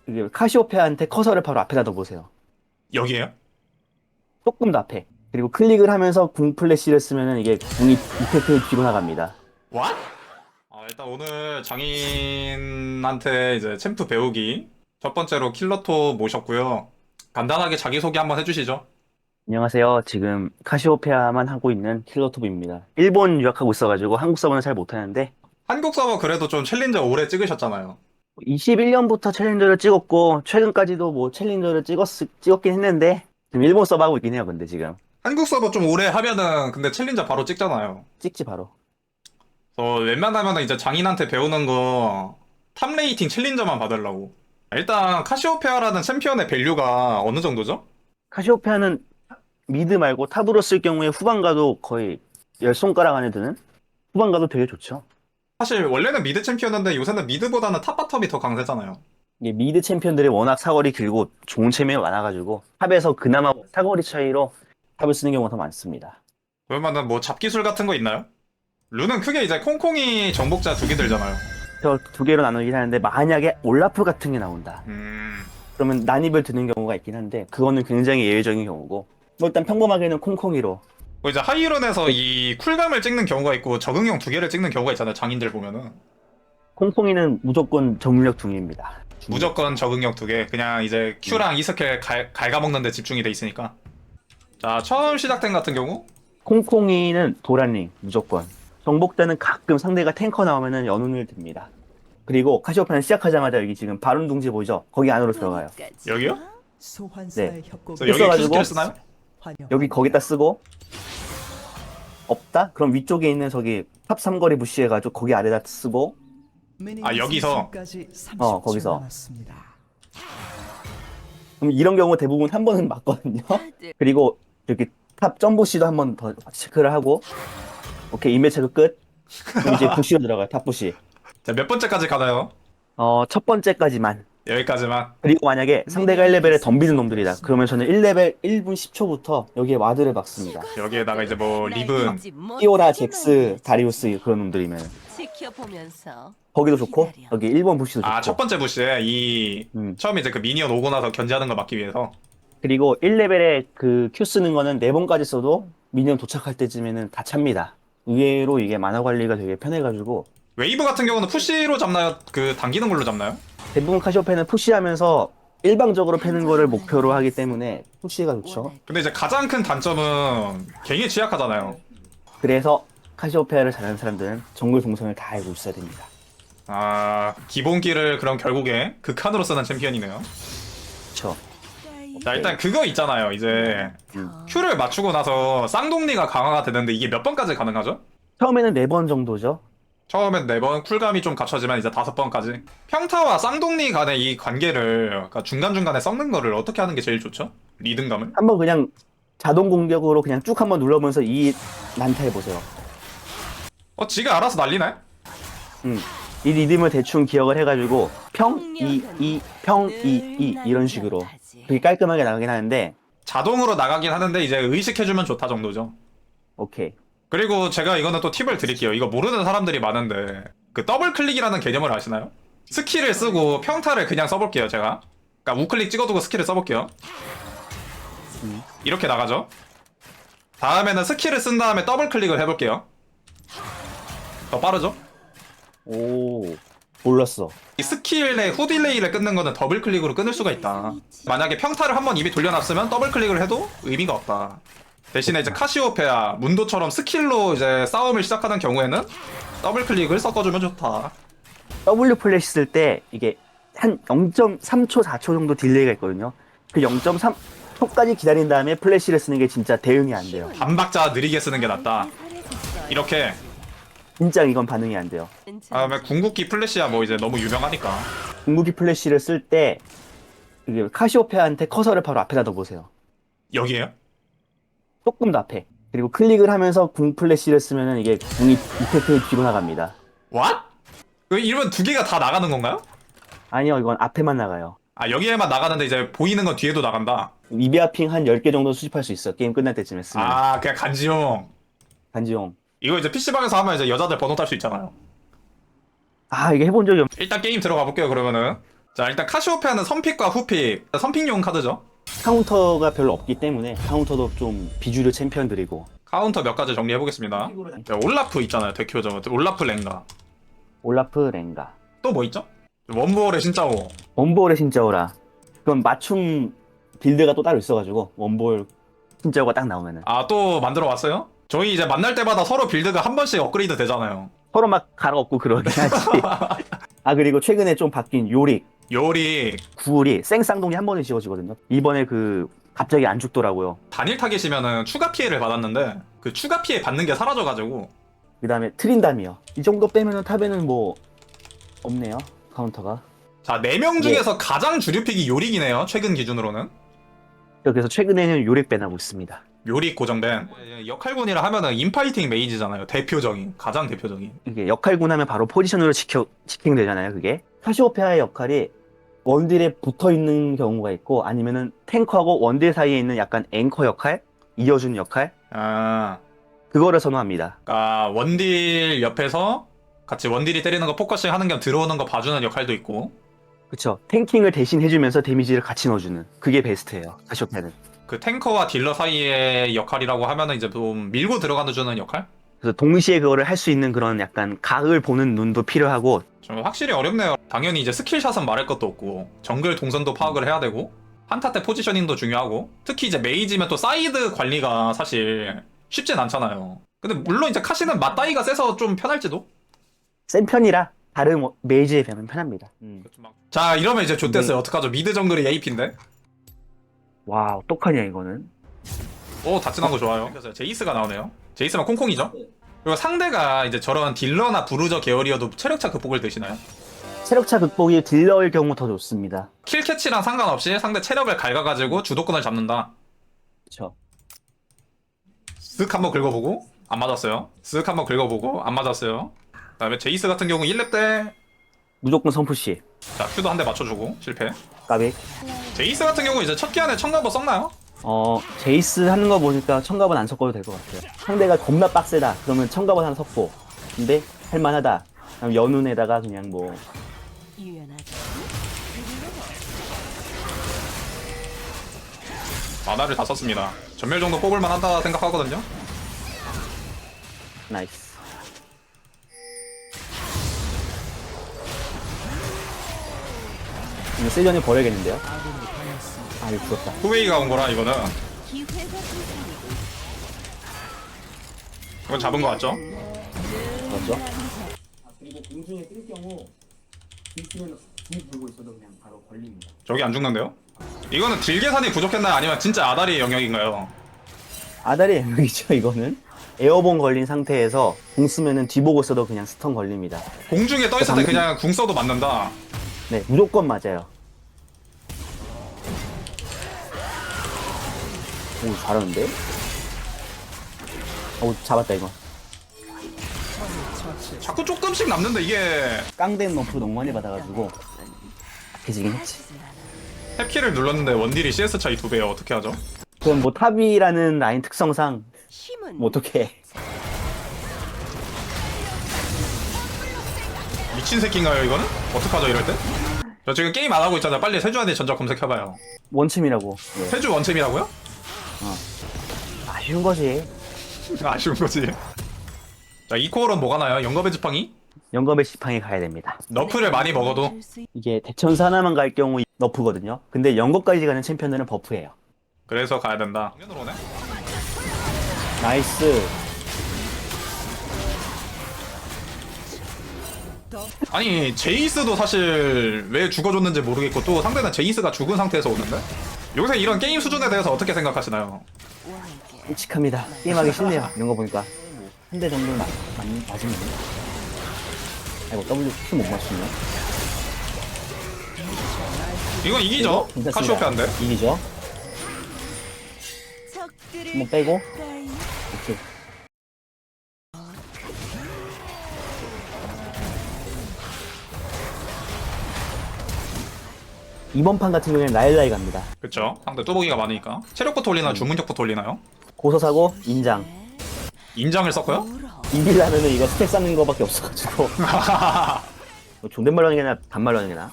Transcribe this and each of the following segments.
이게 카시오페아한테 커서를 바로 앞에다 넣어보세요. 여기에요? 조금 더 앞에. 그리고 클릭을 하면서 궁 플래시를 쓰면은 이게 궁이 이펙트를 뒤로 나갑니다. What? 일단 오늘 장인한테 이제 챔프 배우기 첫 번째로 킬러토 모셨고요. 간단하게 자기소개 한번 해주시죠. 안녕하세요. 지금 카시오페아만 하고 있는 킬러토브입니다. 일본 유학하고 있어가지고 한국 서버는 잘 못하는데 한국 서버 그래도 좀 챌린저 오래 찍으셨잖아요. 21년부터 챌린저를 찍었고 최근까지도 뭐 챌린저를 찍었긴 했는데 지금 일본 서버 하고 있긴 해요. 근데 지금 한국 서버 좀 오래 하면은 근데 챌린저 바로 찍잖아요. 찍지 바로. 웬만하면은 이제 장인한테 배우는 거 탑 레이팅 챌린저만 받으려고. 일단 카시오페아라는 챔피언의 밸류가 어느 정도죠? 카시오페아는 미드 말고 탑으로 쓸 경우에 후반 가도 거의 열 손가락 안에 드는 후반 가도 되게 좋죠. 사실 원래는 미드 챔피언인데 요새는 미드보다는 탑 바텀이 더 강세잖아요. 이게 미드 챔피언들이 워낙 사거리 길고 좋은 챔피언이 많아가지고 탑에서 그나마 사거리 차이로 탑을 쓰는 경우가 더 많습니다. 그러면은 뭐 잡기술 같은 거 있나요? 룬은 크게 이제 콩콩이 정복자 두 개 들잖아요. 저 두 개로 나누긴 하는데 만약에 올라프 같은 게 나온다. 그러면 난입을 드는 경우가 있긴 한데 그거는 굉장히 예외적인 경우고 뭐 일단 평범하게는 콩콩이로 뭐 이제 하이룬에서 이 쿨감을 찍는 경우가 있고 적응형 두 개를 찍는 경우가 있잖아요. 장인들 보면은. 콩콩이는 무조건 정물력 둥입니다. 무조건 적응력 두 개. 그냥 이제 Q랑 E 스킬 갉아먹는 데 집중이 돼 있으니까. 자, 처음 시작된 같은 경우 콩콩이는 도란링 무조건. 정복자는 가끔 상대가 탱커 나오면은 연운을 듭니다. 그리고 카시오페아는 시작하자마자 여기 지금 바론 둥지 보이죠? 거기 안으로 들어가요. 여기요? 네. 소환사의 협곡 그래서 여기 Q 있어가지고 스킬 쓰나요? 여기 거기다 쓰고 없다? 그럼 위쪽에 있는 저기 탑 삼거리 무시해가지고 거기 아래다 쓰고 여기서? 거기서. 그럼 이런 경우 대부분 한 번은 맞거든요. 그리고 여기 탑 점부시도 한 번 더 체크를 하고 오케이 인베 체크 끝. 그럼 이제 부시로 들어가요. 탑 부시. 자, 몇 번째까지 가나요? 첫 번째까지만. 여기까지만. 그리고 만약에 상대가 1레벨에 덤비는 놈들이다. 그러면 저는 1레벨 1분 10초부터 여기에 와드를 박습니다. 여기에다가 이제 뭐 리븐. 티오라, 잭스, 다리우스 그런 놈들이면 지켜보면서 거기도 좋고 여기 1번 부시도 좋고. 첫 번째 부시에 음. 처음 이제 그 미니언 오고 나서 견제하는 걸 막기 위해서. 그리고 1레벨에 그 Q 쓰는 거는 4번까지 써도 미니언 도착할 때쯤에는 다 찹니다. 의외로 이게 만화 관리가 되게 편해가지고 웨이브 같은 경우는 푸시로 잡나요? 그 당기는 걸로 잡나요? 대부분 카시오페는 푸시하면서 일방적으로 패는 거를 목표로 하기 때문에 푸시가 좋죠. 근데 이제 가장 큰 단점은 갱에 취약하잖아요. 그래서 카시오페아를 잘하는 사람들은 정글 동선을 다 알고 있어야 됩니다. 기본기를 그럼 결국에 극한으로 쓰는 챔피언이네요. 그렇죠. 자, 일단 그거 있잖아요. 이제 Q를 맞추고 나서 쌍둥리가 강화가 되는데 이게 몇 번까지 가능하죠? 처음에는 4번 정도죠. 처음엔 4번, 쿨감이 좀 갖춰지면 이제 5번까지. 평타와 쌍둥리 간의 이 관계를, 그러니까 중간중간에 섞는 거를 어떻게 하는 게 제일 좋죠? 리듬감을? 한번 그냥 자동 공격으로 그냥 쭉 한번 눌러보면서 이 난타 해보세요. 지가 알아서 날리네? 이 리듬을 대충 기억을 해가지고 평, 이런 식으로 되게 깔끔하게 나가긴 하는데 자동으로 나가긴 하는데 이제 의식해주면 좋다 정도죠. 오케이. 그리고 제가 이거는 또 팁을 드릴게요. 이거 모르는 사람들이 많은데 그 더블 클릭이라는 개념을 아시나요? 스킬을 쓰고 평타를 그냥 써볼게요, 제가. 그러니까 우클릭 찍어두고 스킬을 써볼게요. 이렇게 나가죠. 다음에는 스킬을 쓴 다음에 더블 클릭을 해볼게요. 더 빠르죠? 오, 몰랐어. 이 스킬의 후 딜레이를 끊는 거는 더블 클릭으로 끊을 수가 있다. 만약에 평타를 한번 입에 돌려놨으면 더블 클릭을 해도 의미가 없다. 대신에 이제 카시오페아, 문도처럼 스킬로 이제 싸움을 시작하는 경우에는 더블 클릭을 섞어주면 좋다. W 플래시 쓸 때 이게 한 0.3초, 4초 정도 딜레이가 있거든요. 그 0.3초까지 기다린 다음에 플래시를 쓰는 게 진짜 대응이 안 돼요. 반박자 느리게 쓰는 게 낫다. 이렇게. 진짜 이건 반응이 안 돼요. 궁극기 플래시야 뭐 이제 너무 유명하니까. 궁극기 플래시를 쓸 때 이게 카시오페아한테 커서를 바로 앞에다 넣어보세요. 여기에요? 조금 더 앞에. 그리고 클릭을 하면서 궁 플래시를 쓰면은 이게 궁이 이펙트를 뒤로 나갑니다. What? 이러면 두 개가 다 나가는 건가요? 아니요, 이건 앞에만 나가요. 여기에만 나가는데 이제 보이는 건 뒤에도 나간다. 이베아핑 한 10개 정도 수집할 수 있어. 게임 끝날 때쯤에 쓰면. 그냥 간지용. 단지용. 이거 이제 PC방에서 하면 이제 여자들 번호 딸 수 있잖아요. 이게 해본 적이 일단 게임 들어가 볼게요, 그러면은. 자 일단 카시오페아는 선픽과 후픽. 선픽용 카드죠. 카운터가 별로 없기 때문에 카운터도 좀 비주류 챔피언들이고. 카운터 몇 가지 정리해보겠습니다. 자, 올라프 있잖아요. 대표적으로 올라프 랭가. 올라프 렌가. 또 뭐 있죠? 원볼의 신짜오. 원볼의 신짜오라. 그건 맞춤 빌드가 또 따로 있어가지고 원볼 신짜오가 딱 나오면은 아 또 만들어 왔어요? 저희 이제 만날 때마다 서로 빌드가 한 번씩 업그레이드 되잖아요. 서로 막 갈아엎고 그러긴 하지. 아 그리고 최근에 좀 바뀐 요릭, 요리 구울이 생쌍동이 한 번에 지워지거든요. 이번에 그 갑자기 안 죽더라고요. 단일 타겟이면은 추가 피해를 받았는데 그 추가 피해 받는 게 사라져가지고 그 다음에 트린담이요. 이 정도 빼면은 탑에는 뭐 없네요. 카운터가. 자 4명 중에서 가장 주류 픽이 요릭이네요. 최근 기준으로는. 그래서 최근에는 요릭 빼나고 있습니다. 요릭 고정된 역할군이라 하면은 인파이팅 메이지잖아요. 대표적인 가장 대표적인. 이게 역할군 하면 바로 포지션으로 지킹 되잖아요. 그게 카시오페아의 역할이 원딜에 붙어 있는 경우가 있고 아니면은 탱커하고 원딜 사이에 있는 약간 앵커 역할, 이어주는 역할 아 그거를 선호합니다. 그러니까 원딜 옆에서 같이 원딜이 때리는 거 포커싱 하는 겸 들어오는 거 봐주는 역할도 있고 그쵸? 탱킹을 대신 해주면서 데미지를 같이 넣어주는 그게 베스트예요. 카시오페아는. 그 탱커와 딜러 사이의 역할이라고 하면은 이제 좀 밀고 들어가는 주는 역할? 그래서 동시에 그거를 할 수 있는 그런 약간 각을 보는 눈도 필요하고 좀 확실히 어렵네요. 당연히 이제 스킬샷은 말할 것도 없고 정글 동선도 파악을 해야 되고 한타 때 포지셔닝도 중요하고 특히 이제 메이지면 또 사이드 관리가 사실 쉽진 않잖아요. 근데 물론 이제 카시는 맞다이가 세서 좀 편할지도? 센 편이라 다른 메이지에 비하면 편합니다. 자 이러면 이제 좆됐어요. 어떡하죠? 미드 정글이 AP인데? 와 어떡하냐 이거는. 오 다친한 거 좋아요. 그래서 제이스가 나오네요. 제이스만 콩콩이죠? 그리고 상대가 이제 저런 딜러나 부르저 계열이어도 체력차 극복을 드시나요? 체력차 극복이 딜러일 경우 더 좋습니다. 킬캐치랑 상관없이 상대 체력을 갉아가지고 주도권을 잡는다. 그쵸. 쓱 한번 긁어보고 안 맞았어요. 쓱 한번 긁어보고 안 맞았어요. 그 다음에 제이스 같은 경우 1렙 때 무조건 선푸시. 자, 큐도 한 대 맞춰주고 실패. 까비. 제이스 같은 경우 이제 첫 기한에 청가버 썼나요? 제이스 하는 거 보니까 청갑은 안 섞어도 될 것 같아요. 상대가 겁나 빡세다. 그러면 청갑은 하나 섞고. 근데 할만하다. 그럼 연운에다가 그냥 뭐 유연하게. 만화를 다 썼습니다. 전멸 정도 뽑을만 한다 생각하거든요. 나이스. 이거 세전이 버려야겠는데요? 아 이거 죽었다. 후웨이가 온 거라 이거는. 기회가 sultan이고 이건 잡은 거 같죠? 맞죠? 그리고 공중에 뜰 경우 딜키면 딜 들고 있어도 그냥 바로 걸립니다. 저기 안 죽는데요? 이거는 딜 계산이 부족했나요? 아니면 진짜 아다리의 영역인가요? 아다리 영역이죠 이거는. 에어본 걸린 상태에서 공 쓰면은 뒤보고 써도 그냥 스턴 걸립니다. 공중에 떠있을 때 그냥 궁 써도 맞는다. 네 무조건 맞아요. 오 잘하는데? 오 잡았다 이거. 자꾸 조금씩 남는데 이게 깡댐 너프 너무 많이 받아가지고 약해지긴 했지. 탭키를 눌렀는데 원딜이 CS 차이 2배예요. 어떻게 하죠? 그럼 뭐 탑이라는 라인 특성상 힘은 뭐 어떻게 미친 새끼인가요 이거는? 어떡하죠 이럴 때? 저 지금 게임 안 하고 있잖아요. 빨리 세주한테 전적 검색해봐요. 원침이라고. 네. 세주 원챔이라고요? 아쉬운 거지. 아쉬운 거지. 자, 이 코어는 뭐가 나요? 영겁의 지팡이? 영겁의 지팡이 가야 됩니다. 너프를 많이 먹어도 줄수 이게 대천사 하나만 갈 경우 너프거든요. 근데 영겁까지 가는 챔피언들은 버프예요. 그래서 가야 된다. 정면으로 오네? 나이스. 아니 제이스도 사실 왜 죽어줬는지 모르겠고 또 상대는 제이스가 죽은 상태에서 오는데? 요새 이런 게임 수준에 대해서 어떻게 생각하시나요? 원하게 끔찍합니다. 게임하기 싫네요. 이런 거 보니까. 한 대 정도 맞으면. 아이고 W 못 맞추네. 이건 이기죠? 괜찮습니다. 카시오페아인데? 이기죠. 적들을 한번 빼고. 가까이 오케이. 이번 판 같은 경우에는 라일라이 갑니다. 그쵸? 상대 뚜벅이가 많이니까 체력부터 올리나요? 주문력부터 올리나요? 고소사고 인장. 인장을 썼고요? 물어 이기려면은 이거 스택 쌓는 거밖에 없어가지고. 존댓말로 하는 게 아니라 반말로 하는 게 나아.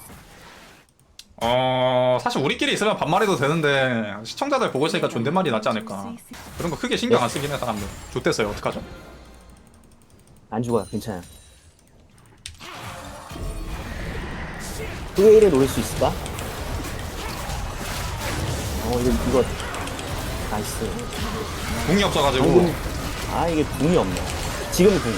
사실 우리끼리 있으면 반말해도 되는데 시청자들 보고 있으니까 존댓말이 낫지 않을까. 그런 거 크게 신경 안 쓰긴 해 사람들. 좋댔어요 어떡하죠? 안 죽어요. 괜찮아요. 후웨이를 노릴 수 있을까? 이거 나이스. 궁이 없어가지고 방금 이게 궁이 없네. 지금 궁.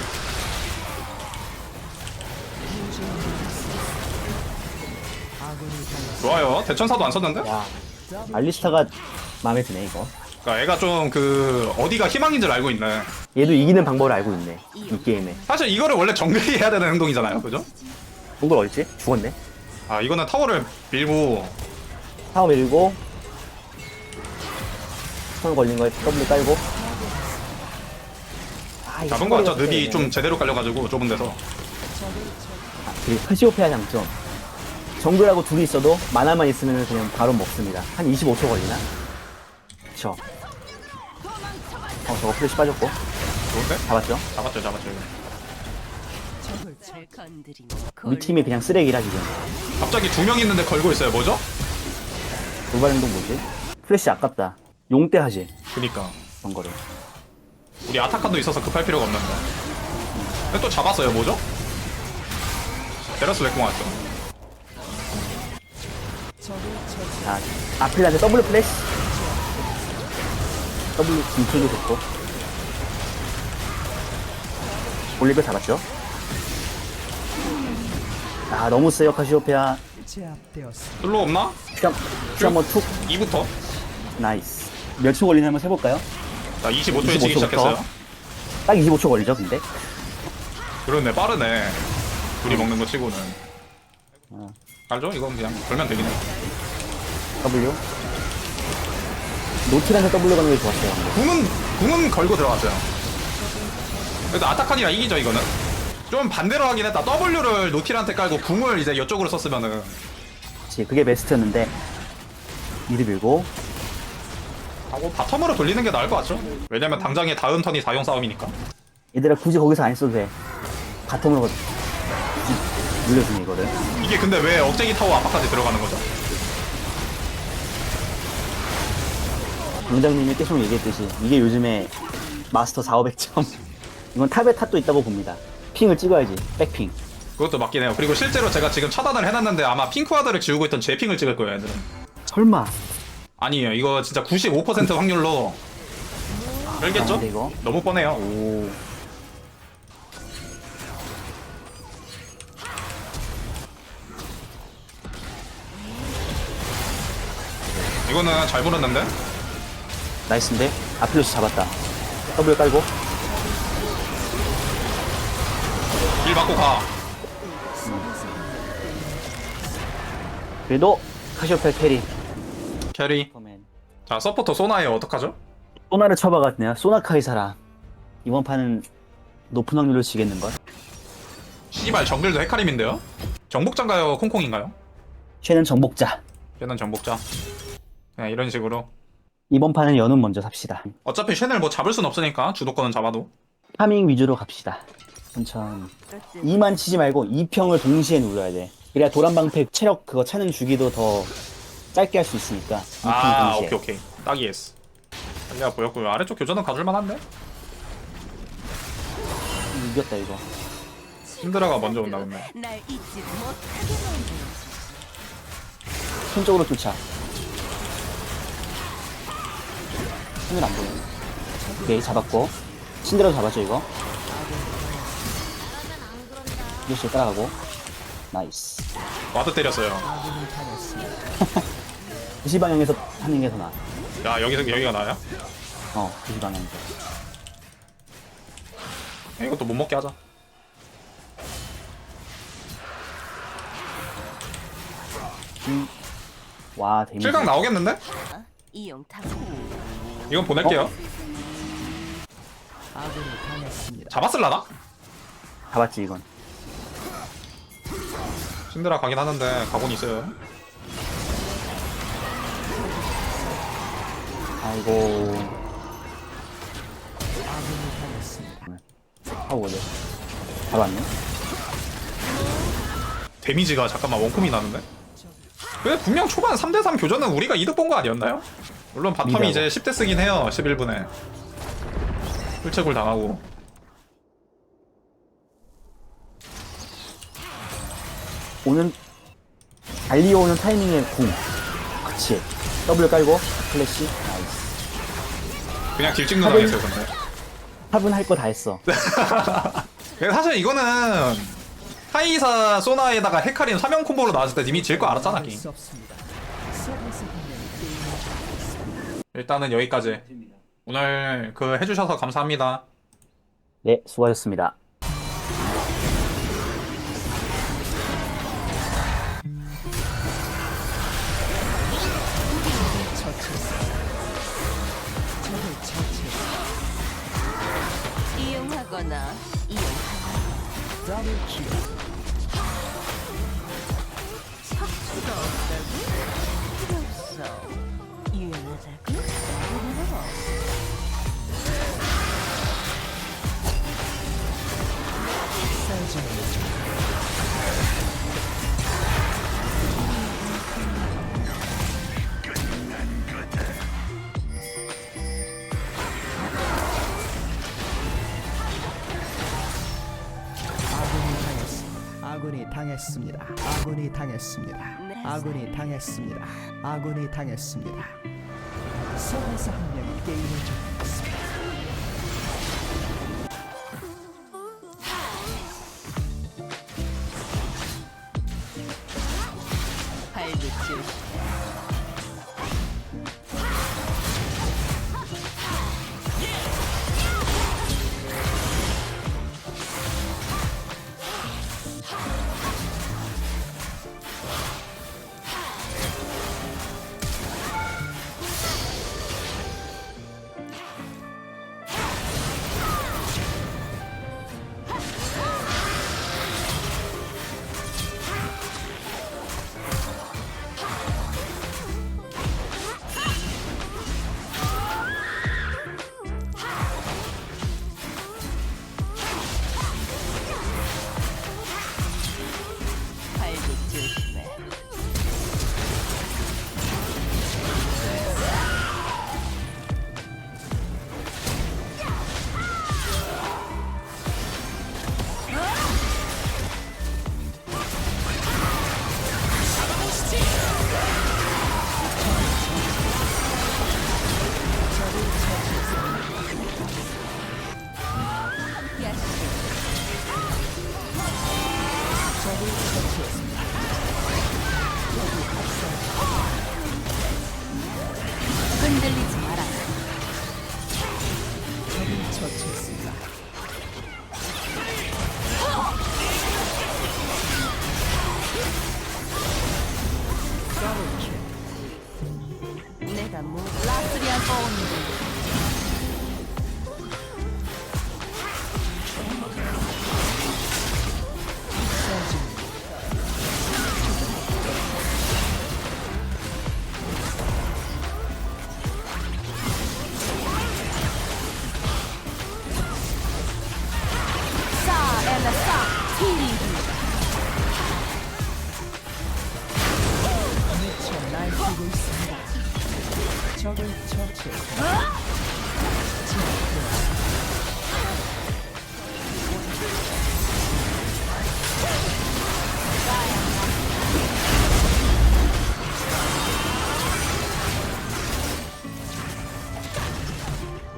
좋아요. 대천사도 안 썼는데? 야, 알리스타가 마음에 드네 이거. 그러니까 애가 좀 그 어디가 희망인 줄 알고 있네. 얘도 이기는 방법을 알고 있네. 이 게임에. 사실 이거를 원래 정글이 해야 되는 행동이잖아요, 그죠? 동굴 어딨지? 죽었네. 이거는 타워를 밀고 타워 밀고 스턴 걸린 거에 W 깔고. 이거 잡은 거 같죠? 사거리가 늪이 세네. 좀 제대로 깔려가지고 좁은 데서. 그리고 카시오페아 장점. 정글하고 둘이 있어도 만화만 있으면 그냥 바로 먹습니다. 한 25초 걸리나? 그쵸. 저거 플래시 빠졌고. 좋은데? 잡았죠? 잡았죠. 적을 건드리면 우리 팀이 그냥 쓰레기라 지금. 갑자기 2명 있는데 걸고 있어요. 뭐죠? 돌발 행동 뭐지? 플래시 아깝다. 용때 하지. 그니까. 그런 거를. 우리 아타칸도 있어서 급할 필요가 없는데. 근데 또 잡았어요. 뭐죠? 테라스 렉공 왔죠. 자, 아필한테 더블 플래시. W 진출도 됐고. 올리브 잡았죠? 너무 세요, 카시오페아. 제압되었습니다. 슬로우 없나? 피 한번 툭. 2부터. 나이스. 몇 초 걸리나 한번 해볼까요? 자, 25초에 25초 치기 시작했어요. 딱 25초 걸리죠, 근데? 그러네, 빠르네. 둘이 먹는 거 치고는. 알죠? 이건 그냥 걸면 되긴 해. W. 노틸한테 W 가는 게 좋았어요. 근데. 궁은 걸고 들어갔어요. 그래도 아타칸이라 이기죠, 이거는. 좀 반대로 하긴 했다. W를 노틸한테 깔고 궁을 이제 이쪽으로 썼으면은. 그치, 그게 베스트였는데. 미드 밀고. 하고 바텀으로 돌리는 게 나을 것 같죠? 왜냐면 당장에 다음 턴이 4용 싸움이니까. 얘들아, 굳이 거기서 안 써도 돼. 바텀으로 굳이 눌려주네, 이거를. 이게 근데 왜 억제기 타워 앞까지 들어가는 거죠? 강장님이 계속 얘기했듯이 이게 요즘에 마스터 4,500점. 이건 탑에 탑도 있다고 봅니다. 핑을 찍어야지. 백핑. 그것도 맞긴 해요. 그리고 실제로 제가 지금 차단을 해놨는데 아마 핑크와드를 지우고 있던 제 핑을 찍을 거예요, 애들은. 설마. 아니에요. 이거 진짜 95% 확률로 알겠죠? 근데 이거. 너무 뻔해요. 오. 이거는 잘 물었는데? 나이스인데? 아필로스 잡았다. W 깔고. 일 받고 가. 그래도 카시오페아 캐리. 캐리. 자, 서포터 소나예요. 어떡하죠? 소나를 쳐박았네요. 소나 카이사라. 이번 판은 높은 확률로 지겠는걸? 씨발 정글도 헤카림인데요? 정복자인가요? 콩콩인가요? 쟤는 정복자. 걔는 정복자. 그냥 이런 식으로. 이번 판은 연운 먼저 삽시다. 어차피 쉔을 뭐 잡을 순 없으니까 주도권은 잡아도. 파밍 위주로 갑시다. 천천히. 2만 치지 말고 2평을 동시에 눌러야 돼. 그래야 도란방패 체력 그거 차는 주기도 더 짧게 할 수 있으니까. 2평 동시에. 오케이. 딱이 예스. 달리아 보였고요. 아래쪽 교전은 가줄만한데? 이겼다 이거. 신드라가 먼저 온다 근데. 날 잊지 못하게 만들지. 손 쪽으로 쫓아. 손을 안 보여. 오케이, 잡았고. 신드라도 잡았죠, 이거. 이것이 따라가고. 나이스. 와드 때렸어요. 2시 방향에서 하는 게 더 나아. 야 여기가 나야? 2시 방향에서. 이것도 못 먹게 하자. 와, 데미지. 7강 나오겠는데? 이용 탑. 이건 보낼게요. 아군이 당했습니다. 잡았을라나? 잡았지, 이건. 신드라 가긴 하는데 각오는 있어요. 아이고. 아군이 당했습니다. 하고 오네. 잡았네. 데미지가 잠깐만 원콤이 나는데? 근데 분명 초반 3대3 교전은 우리가 이득 본 거 아니었나요? 물론 바텀이 미라고. 이제 10대 쓰긴 해요. 11분에 풀체골 당하고. 오는 달리오는 타이밍에 궁. 그치. W 깔고 플래시. 나이스. 그냥 딜 찍는 당했어요 근데. 탑은 할 거 다 했어. 사실 이거는 카이사 소나에다가 헤카림 3형 콤보로 나왔을 때 이미 질 거 알았잖아 게임. 수 없습니다. 서버에서 한 명이 게임을 종료했습니다. 일단은 여기까지. 오늘 그 해주셔서 감사합니다. 네, 수고하셨습니다. 처치했습니다. 적을 처치했습니다. 이용하거나 이용하거나 더블 킬. 척추가 없다고? 필요 없어. 유연하다고? 그럼. 쌀전 아군이 당했습니다. 아군이 당했습니다. 아군이 당했습니다. 아군이 당했습니다. 서버에서 한 명이 게임을 종료했습니다. 발밑 조심. 발밑 조심해. 흔들리지 마라. 적을 처치했습니다. 내가 뭐 라스리안 뻔히 싸 엘라 싸 히리. 미쳐 날뛰고 있습니다. 적을 처치했습니다.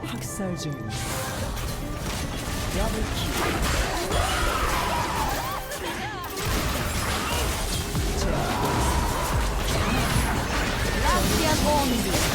학살 중입니다. 더블 킬. 라스리안 뻔히